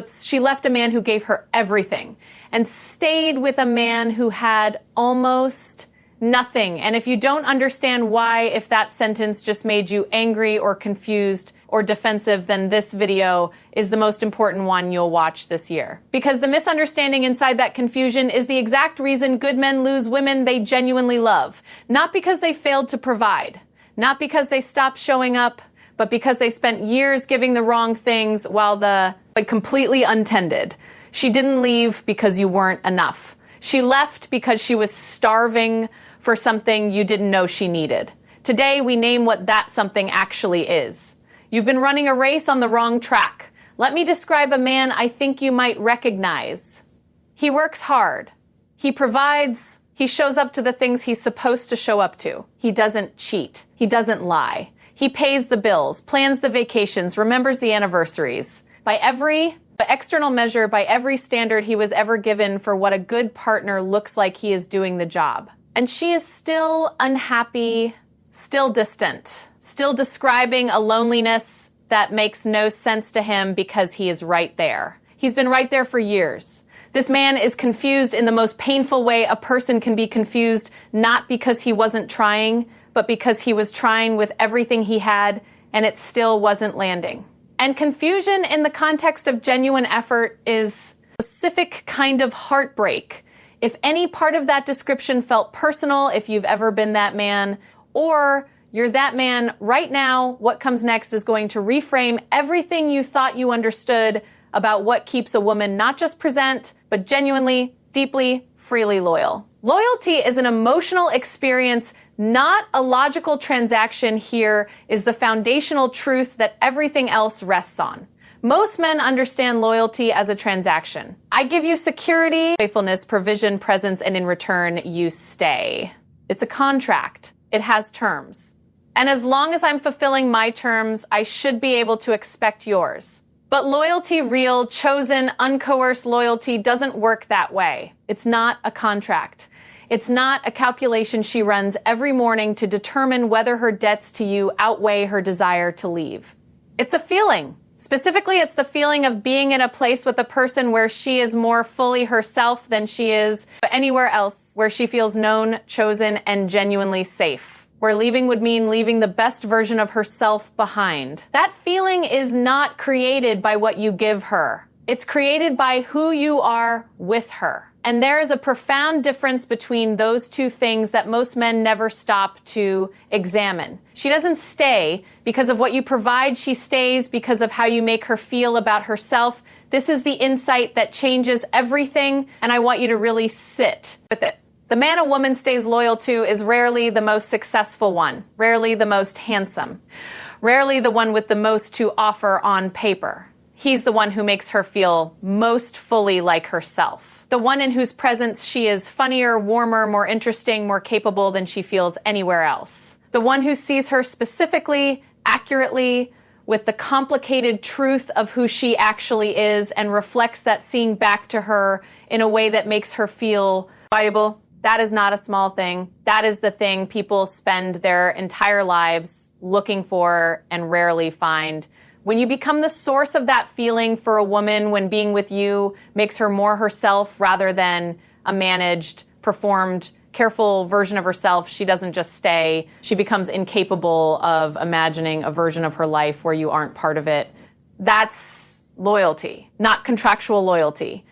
she left a man who gave her everything and stayed with a man who had almost nothing. And if you don't understand why, if that sentence just made you angry or confused or defensive, then this video is the most important one you'll watch this year. Because the misunderstanding inside that confusion is the exact reason good men lose women they genuinely love. Not because they failed to provide, not because they stopped showing up, but because they spent years giving the wrong things completely untended. She didn't leave because you weren't enough. She left because she was starving for something you didn't know she needed. Today, we name what that something actually is. You've been running a race on the wrong track. Let me describe a man I think you might recognize. He works hard. He provides. He shows up to the things he's supposed to show up to. He doesn't cheat. He doesn't lie. He pays the bills, plans the vacations, remembers the anniversaries. By every external measure, by every standard he was ever given for what a good partner looks like, he is doing the job. And she is still unhappy, still distant, still describing a loneliness that makes no sense to him because he is right there. He's been right there for years. This man is confused in the most painful way a person can be confused, not because he wasn't trying, but because he was trying with everything he had and it still wasn't landing. And confusion in the context of genuine effort is a specific kind of heartbreak. If any part of that description felt personal, if you've ever been that man, or you're that man right now, what comes next is going to reframe everything you thought you understood about what keeps a woman not just present, but genuinely, deeply, freely loyal. Loyalty is an emotional experience, not a logical transaction. Here is the foundational truth that everything else rests on. Most men understand loyalty as a transaction. I give you security, faithfulness, provision, presence, and in return, you stay. It's a contract. It has terms. And as long as I'm fulfilling my terms, I should be able to expect yours. But loyalty, real, chosen, uncoerced loyalty doesn't work that way. It's not a contract. It's not a calculation she runs every morning to determine whether her debts to you outweigh her desire to leave. It's a feeling. Specifically, it's the feeling of being in a place with a person where she is more fully herself than she is anywhere else, where she feels known, chosen, and genuinely safe. Where leaving would mean leaving the best version of herself behind. That feeling is not created by what you give her. It's created by who you are with her. And there is a profound difference between those two things that most men never stop to examine. She doesn't stay because of what you provide. She stays because of how you make her feel about herself. This is the insight that changes everything, and I want you to really sit with it. The man a woman stays loyal to is rarely the most successful one, rarely the most handsome, rarely the one with the most to offer on paper. He's the one who makes her feel most fully like herself. The one in whose presence she is funnier, warmer, more interesting, more capable than she feels anywhere else. The one who sees her specifically, accurately, with the complicated truth of who she actually is and reflects that seeing back to her in a way that makes her feel valuable. That is not a small thing. That is the thing people spend their entire lives looking for and rarely find. When you become the source of that feeling for a woman when being with you makes her more herself rather than a managed, performed, careful version of herself, she doesn't just stay. She becomes incapable of imagining a version of her life where you aren't part of it. That's loyalty, not contractual loyalty,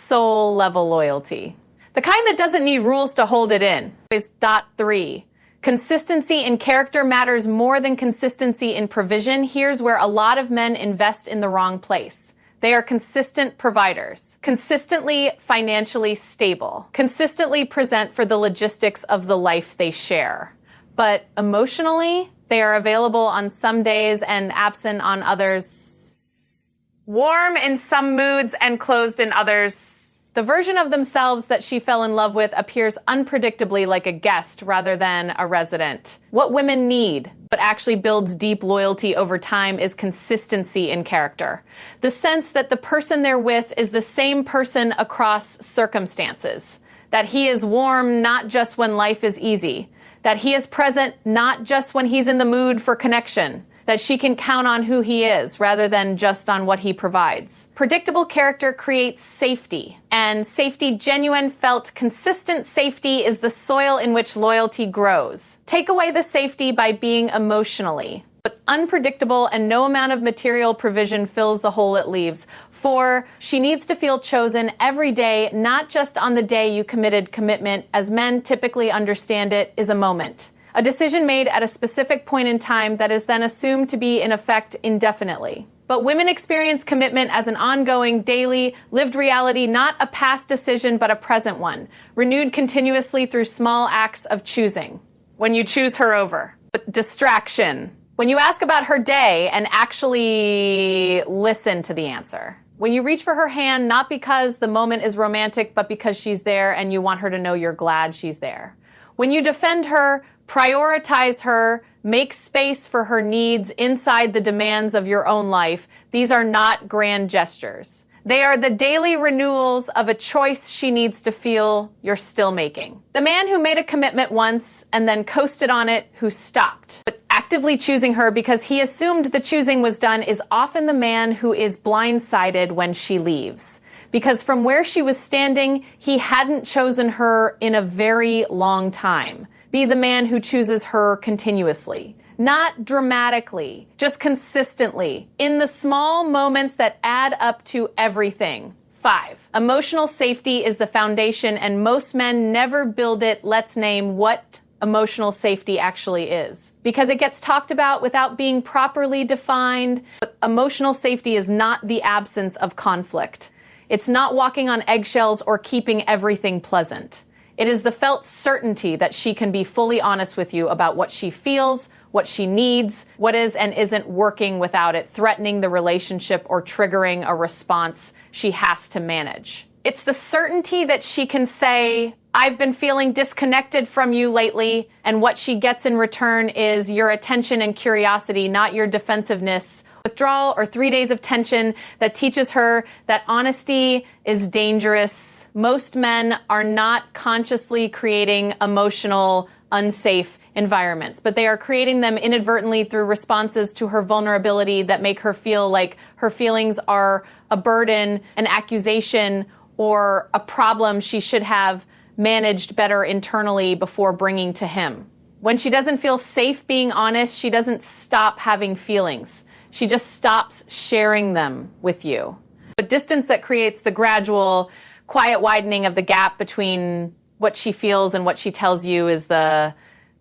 soul level loyalty. The kind that doesn't need rules to hold it in is .3. Consistency in character matters more than consistency in provision. Here's where a lot of men invest in the wrong place. They are consistent providers, consistently financially stable, consistently present for the logistics of the life they share. But emotionally, they are available on some days and absent on others, warm in some moods and closed in others. The version of themselves that she fell in love with appears unpredictably like a guest rather than a resident. What women need, but actually builds deep loyalty over time, is consistency in character. The sense that the person they're with is the same person across circumstances. That he is warm not just when life is easy. That he is present not just when he's in the mood for connection. that she can count on who he is rather than just on what he provides. Predictable character creates safety, and safety, genuine, felt, consistent safety is the soil in which loyalty grows. Take away the safety by being emotionally but unpredictable, and no amount of material provision fills the hole it leaves. 4, she needs to feel chosen every day, not just on the day you committed. Commitment, as men typically understand it, is a moment. A decision made at a specific point in time that is then assumed to be in effect indefinitely. But women experience commitment as an ongoing, daily, lived reality, not a past decision, but a present one, renewed continuously through small acts of choosing. When you choose her over. But distraction. When you ask about her day and actually listen to the answer. When you reach for her hand, not because the moment is romantic, but because she's there and you want her to know you're glad she's there. When you defend her, prioritize her, make space for her needs inside the demands of your own life, these are not grand gestures. They are the daily renewals of a choice she needs to feel you're still making. The man who made a commitment once and then coasted on it, who stopped, but actively choosing her because he assumed the choosing was done, is often the man who is blindsided when she leaves. Because from where she was standing, he hadn't chosen her in a very long time. Be the man who chooses her continuously. Not dramatically, just consistently, in the small moments that add up to everything. 5, emotional safety is the foundation, and most men never build it. Let's name what emotional safety actually is. Because it gets talked about without being properly defined. But emotional safety is not the absence of conflict. It's not walking on eggshells or keeping everything pleasant. It is the felt certainty that she can be fully honest with you about what she feels, what she needs, what is and isn't working without it threatening the relationship or triggering a response she has to manage. It's the certainty that she can say, I've been feeling disconnected from you lately, and what she gets in return is your attention and curiosity, not your defensiveness, withdrawal, or 3 days of tension that teaches her that honesty is dangerous. Most men are not consciously creating emotional, unsafe environments, but they are creating them inadvertently through responses to her vulnerability that make her feel like her feelings are a burden, an accusation, or a problem she should have managed better internally before bringing to him. When she doesn't feel safe being honest, she doesn't stop having feelings. She just stops sharing them with you. But distance that creates the gradual, quiet widening of the gap between what she feels and what she tells you is the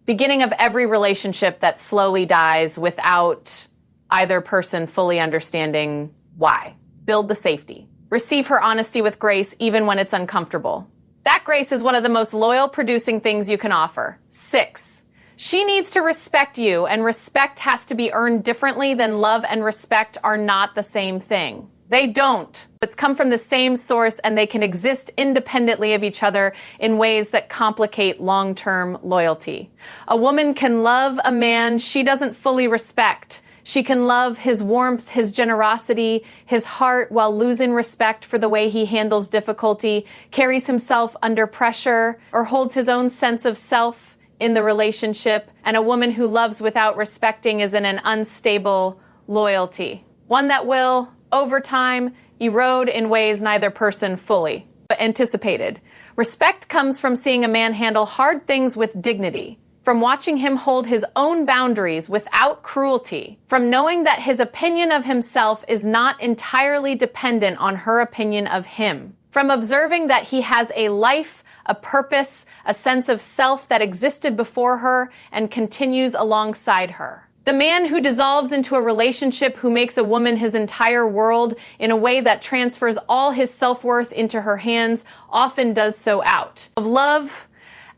beginning of every relationship that slowly dies without either person fully understanding why. Build the safety. Receive her honesty with grace even when it's uncomfortable. That grace is one of the most loyal producing things you can offer. 6, she needs to respect you, and respect has to be earned differently than love and respect are not the same thing. They don't. It's come from the same source, and they can exist independently of each other in ways that complicate long-term loyalty. A woman can love a man she doesn't fully respect. She can love his warmth, his generosity, his heart, while losing respect for the way he handles difficulty, carries himself under pressure, or holds his own sense of self in the relationship. And a woman who loves without respecting is in an unstable loyalty. One that will, over time, erode in ways neither person fully anticipated. Respect comes from seeing a man handle hard things with dignity, from watching him hold his own boundaries without cruelty, from knowing that his opinion of himself is not entirely dependent on her opinion of him, from observing that he has a life, a purpose, a sense of self that existed before her and continues alongside her. The man who dissolves into a relationship, who makes a woman his entire world in a way that transfers all his self-worth into her hands, often does so out of love.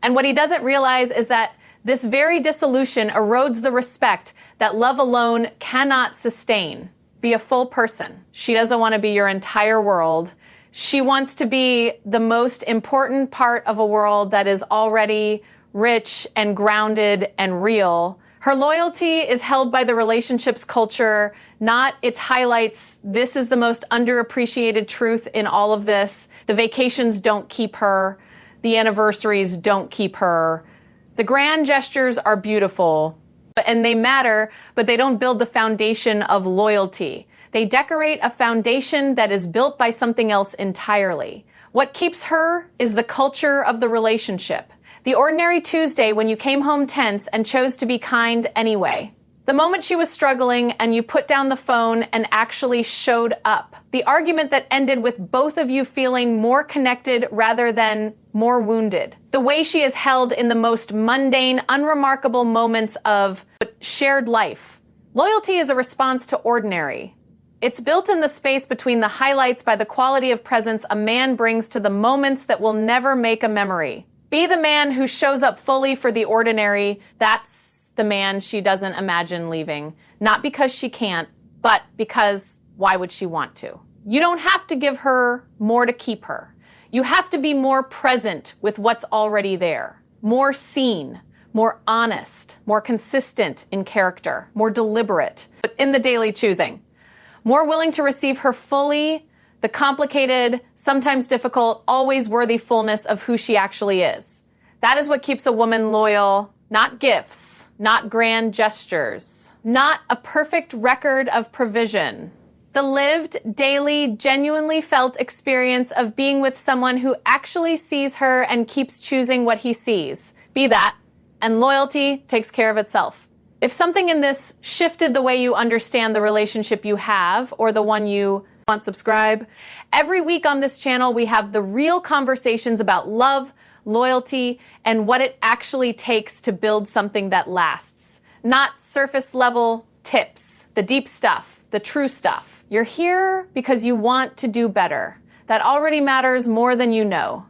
And what he doesn't realize is that this very dissolution erodes the respect that love alone cannot sustain. Be a full person. She doesn't want to be your entire world. She wants to be the most important part of a world that is already rich and grounded and real. Her loyalty is held by the relationship's culture, not its highlights. This is the most underappreciated truth in all of this. The vacations don't keep her. The anniversaries don't keep her. The grand gestures are beautiful, And they matter, but they don't build the foundation of loyalty. They decorate a foundation that is built by something else entirely. What keeps her is the culture of the relationship. The ordinary Tuesday when you came home tense and chose to be kind anyway. The moment she was struggling and you put down the phone and actually showed up. The argument that ended with both of you feeling more connected rather than more wounded. The way she is held in the most mundane, unremarkable moments of shared life. Loyalty is a response to ordinary. It's built in the space between the highlights by the quality of presence a man brings to the moments that will never make a memory. Be the man who shows up fully for the ordinary. That's the man she doesn't imagine leaving. Not because she can't, but because why would she want to? You don't have to give her more to keep her. You have to be more present with what's already there. More seen, more honest, more consistent in character, more deliberate in the daily choosing. More willing to receive her fully, the complicated, sometimes difficult, always worthy fullness of who she actually is. That is what keeps a woman loyal, not gifts, not grand gestures, not a perfect record of provision. The lived, daily, genuinely felt experience of being with someone who actually sees her and keeps choosing what he sees. Be that, and loyalty takes care of itself. If something in this shifted the way you understand the relationship you have or the one you want, subscribe. Every week on this channel, we have the real conversations about love, loyalty, and what it actually takes to build something that lasts. Not surface level tips, the deep stuff, the true stuff. You're here because you want to do better. That already matters more than you know.